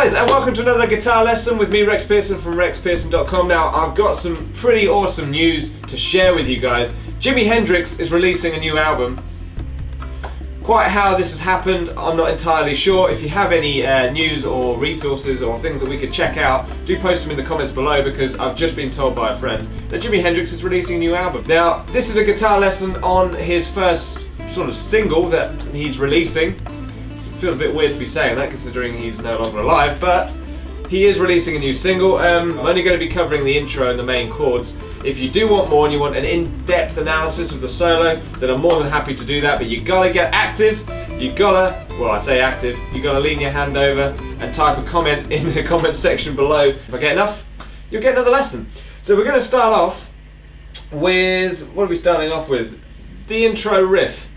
guys, and welcome to another guitar lesson with me, RexPearson from RexPearson.com. Now, I've got some pretty awesome news to share with you guys. Jimi Hendrix is releasing a new album. Quite how this has happened, I'm not entirely sure. If you have any news or resources or things that we could check out, do post them in the comments below, because I've just been told by a friend that Jimi Hendrix is releasing a new album. Now, this is a guitar lesson on his first sort of single that he's releasing. It feels a bit weird to be saying that considering he's no longer alive, but he is releasing a new single. I'm only going to be covering the intro and the main chords. If you do want more and you want an in-depth analysis of the solo, then I'm more than happy to do that, but you gotta get active. You gotta, well, I say active, you gotta lean your hand over and type a comment in the comment section below. If I get enough, you'll get another lesson. So we're gonna start off with, what are we starting off with? The intro riff.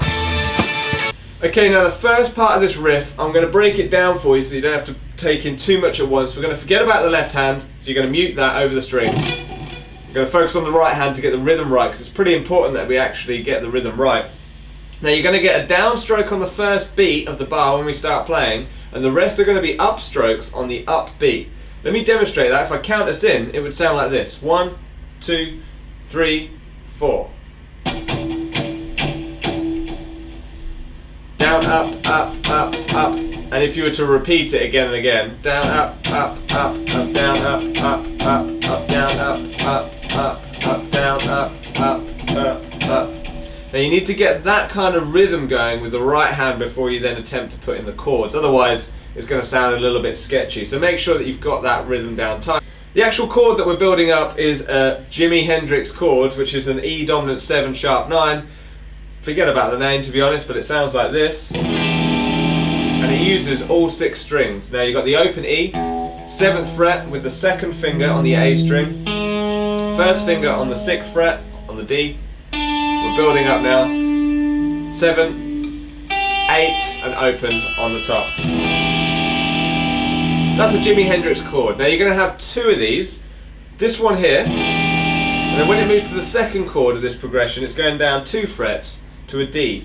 Okay, now the first part of this riff, I'm going to break it down for you so you don't have to take in too much at once. We're going to forget about the left hand, so you're going to mute that over the strings. We're going to focus on the right hand to get the rhythm right, because it's pretty important that we actually get the rhythm right. Now you're going to get a downstroke on the first beat of the bar when we start playing, and the rest are going to be upstrokes on the up beat. Let me demonstrate that. If I count us in, it would sound like this. 1, 2, 3, 4. Down, up, up, up, up. And if you were to repeat it again and again, down, up, up, up, up, down, up, up, up, up, down, up, up, down, up. Now you need to get that kind of rhythm going with the right hand before you then attempt to put in the chords. Otherwise, it's going to sound a little bit sketchy. So make sure that you've got that rhythm down tight. The actual chord that we're building up is a Jimi Hendrix chord, which is an E dominant 7 sharp 9. Forget about the name, to be honest, but it sounds like this. And it uses all 6 strings. Now you've got the open E, 7th fret with the 2nd finger on the A string, 1st finger on the 6th fret on the D. We're building up now. 7, 8, and open on the top. That's a Jimi Hendrix chord. Now you're going to have 2 of these. This one here, and then when it moves to the 2nd chord of this progression, it's going down 2 frets to a D.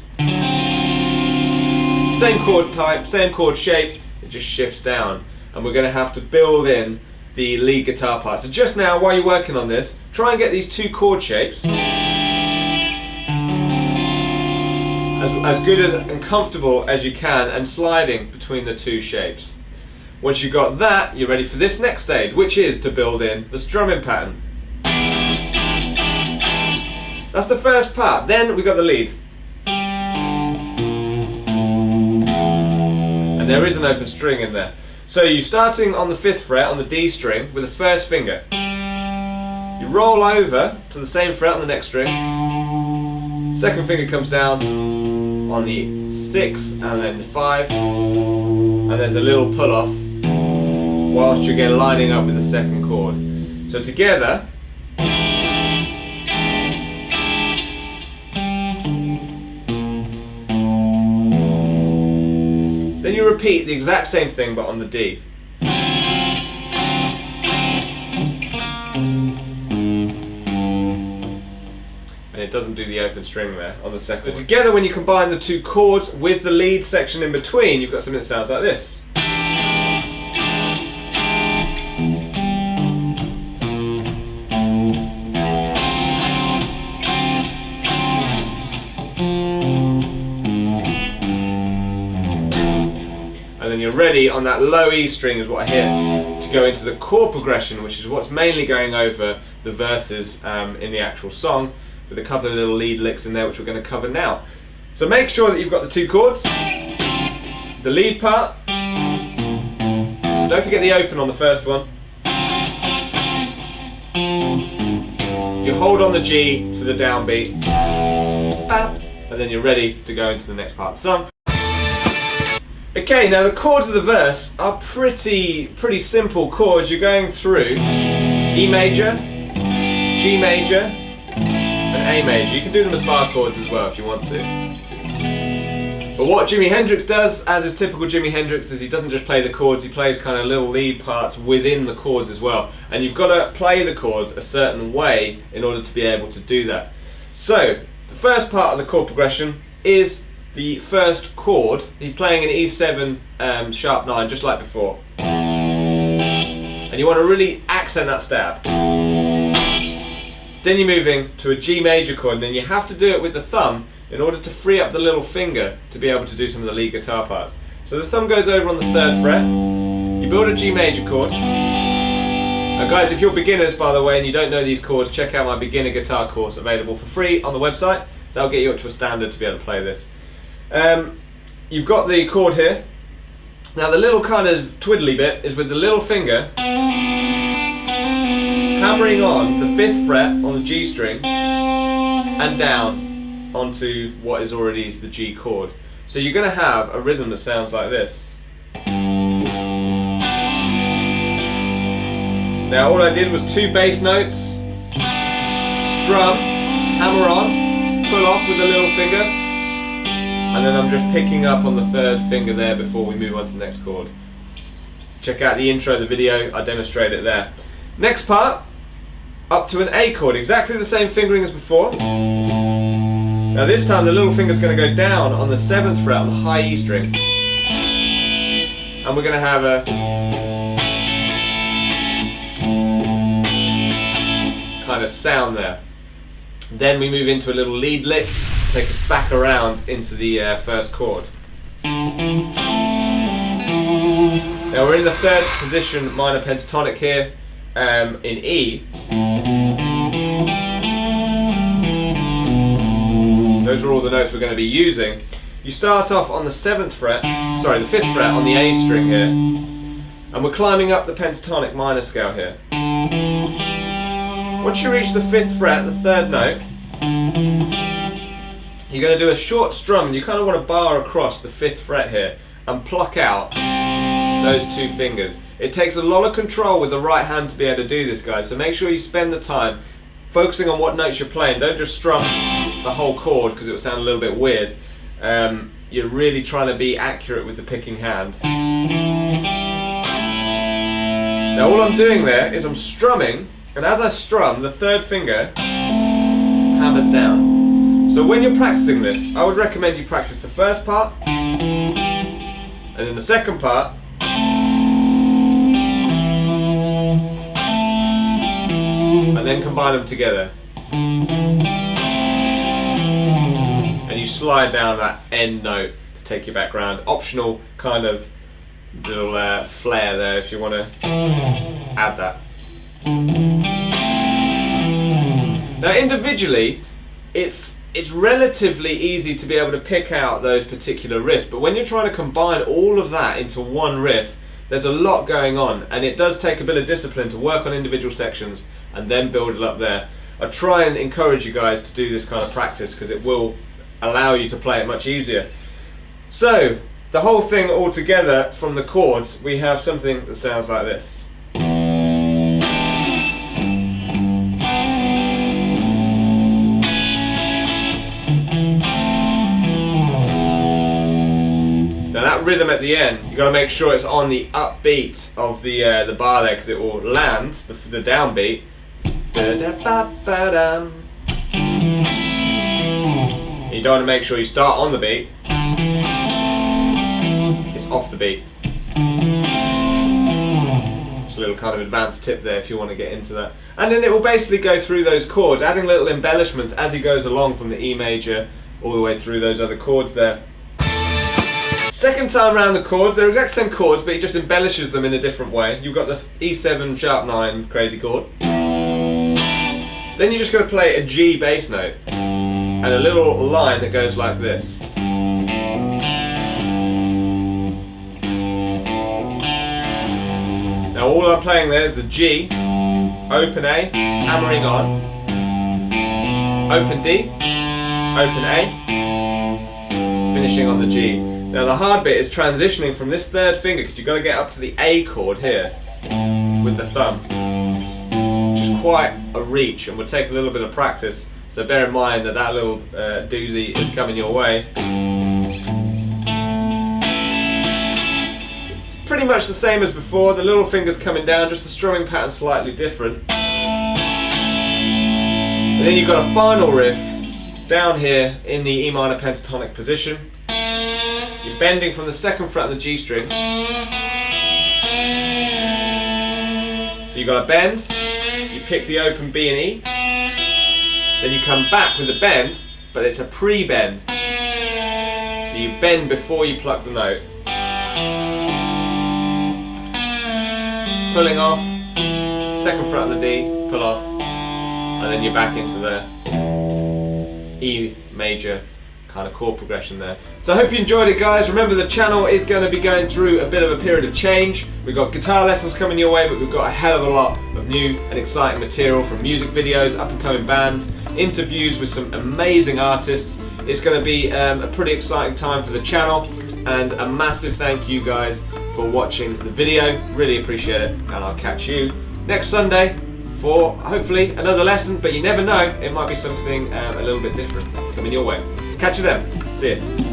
Same chord type, same chord shape, it just shifts down. And we're going to have to build in the lead guitar part. So just now, while you're working on this, try and get these 2 chord shapes as good and comfortable as you can, and sliding between the 2 shapes. Once you've got that, you're ready for this next stage, which is to build in the strumming pattern. That's the first part. Then we've got the lead. And there is an open string in there. So you're starting on the 5th fret on the D string with the 1st finger. You roll over to the same fret on the next string. 2nd finger comes down on the 6 and then the 5. And there's a little pull off whilst you're again lining up with the 2nd chord. So together, then you repeat the exact same thing but on the D. And it doesn't do the open string there on the 2nd. But together, when you combine the 2 chords with the lead section in between, you've got something that sounds like this. And then you're ready on that low E string is what I hear, to go into the chord progression, which is what's mainly going over the verses in the actual song, with a couple of little lead licks in there which we're going to cover now. So make sure that you've got the 2 chords, the lead part, don't forget the open on the first one. You hold on the G for the downbeat, and then you're ready to go into the next part of the song. Okay, now the chords of the verse are pretty simple chords. You're going through E major, G major, and A major. You can do them as bar chords as well if you want to. But what Jimi Hendrix does, as is typical Jimi Hendrix, is he doesn't just play the chords, he plays kind of little lead parts within the chords as well. And you've got to play the chords a certain way in order to be able to do that. So, the first part of the chord progression is the first chord. He's playing an E7 sharp 9, just like before. and you want to really accent that stab. Then you're moving to a G major chord, and then you have to do it with the thumb in order to free up the little finger to be able to do some of the lead guitar parts. So the thumb goes over on the 3rd fret, you build a G major chord. Now guys, if you're beginners by the way and you don't know these chords, check out my beginner guitar course available for free on the website. That'll get you up to a standard to be able to play this. You've got the chord here. Now the little kind of twiddly bit is with the little finger hammering on the 5th fret on the G string and down onto what is already the G chord. So you're going to have a rhythm that sounds like this. Now all I did was 2 bass notes, strum, hammer on, pull off with the little finger, and then I'm just picking up on the 3rd finger there before we move on to the next chord. Check out the intro of the video, I demonstrate it there. Next part, up to an A chord, exactly the same fingering as before. Now this time the little finger's going to go down on the 7th fret on the high E string, and we're going to have a kind of sound there. Then we move into a little lead lick, take us back around into the 1st chord. Now we're in the 3rd position minor pentatonic here in E. Those are all the notes we're going to be using. You start off on the 7th fret, sorry, the 5th fret on the A string here, and we're climbing up the pentatonic minor scale here. Once you reach the 5th fret, the 3rd note, you're going to do a short strum, and you kind of want to bar across the 5th fret here and pluck out those 2 fingers. It takes a lot of control with the right hand to be able to do this, guys, so make sure you spend the time focusing on what notes you're playing. Don't just strum the whole chord because it will sound a little bit weird. You're really trying to be accurate with the picking hand. Now all I'm doing there is I'm strumming, and as I strum, the 3rd finger hammers down. So when you're practicing this, I would recommend you practice the 1st part, and then the 2nd part, and then combine them together. And you slide down that end note to take you back round. Optional kind of little flair there if you want to add that. Now individually, it's relatively easy to be able to pick out those particular riffs, but when you're trying to combine all of that into one riff, there's a lot going on, and it does take a bit of discipline to work on individual sections and then build it up there. I try and encourage you guys to do this kind of practice because it will allow you to play it much easier. So the whole thing all together from the chords, we have something that sounds like this. Now that rhythm at the end, you've got to make sure it's on the upbeat of the bar there, because it will land the downbeat. You don't want to make sure you start on the beat. It's off the beat. Just a little kind of advanced tip there if you want to get into that. And then it will basically go through those chords, adding little embellishments as he goes along from the E major all the way through those other chords there. Second time around the chords, they're exact same chords, but he just embellishes them in a different way. You've got the E7 sharp 9 crazy chord. Then you're just going to play a G bass note and a little line that goes like this. Now all I'm playing there is the G, open A, hammering on, open D, open A, finishing on the G. Now the hard bit is transitioning from this 3rd finger, because you've got to get up to the A chord here with the thumb, which is quite a reach and would take a little bit of practice, so bear in mind that that little doozy is coming your way. It's pretty much the same as before, the little finger's coming down, just the strumming pattern slightly different. And then you've got a final riff down here in the E minor pentatonic position. You're bending from the 2nd fret on the G string, you got a bend, you pick the open B and E, then you come back with a bend, but it's a pre-bend. So you bend before you pluck the note. Pulling off, second fret of the D, pull off, and then you're back into the E major kind of chord progression there. So I hope you enjoyed it, guys. Remember, the channel is going to be going through a bit of a period of change. We've got guitar lessons coming your way, but we've got a hell of a lot of new and exciting material, from music videos, up and coming bands, interviews with some amazing artists. It's going to be a pretty exciting time for the channel, and a massive thank you guys for watching the video. Really appreciate it, and I'll catch you next Sunday for hopefully another lesson, but you never know, it might be something a little bit different coming your way. Catch you then. See ya.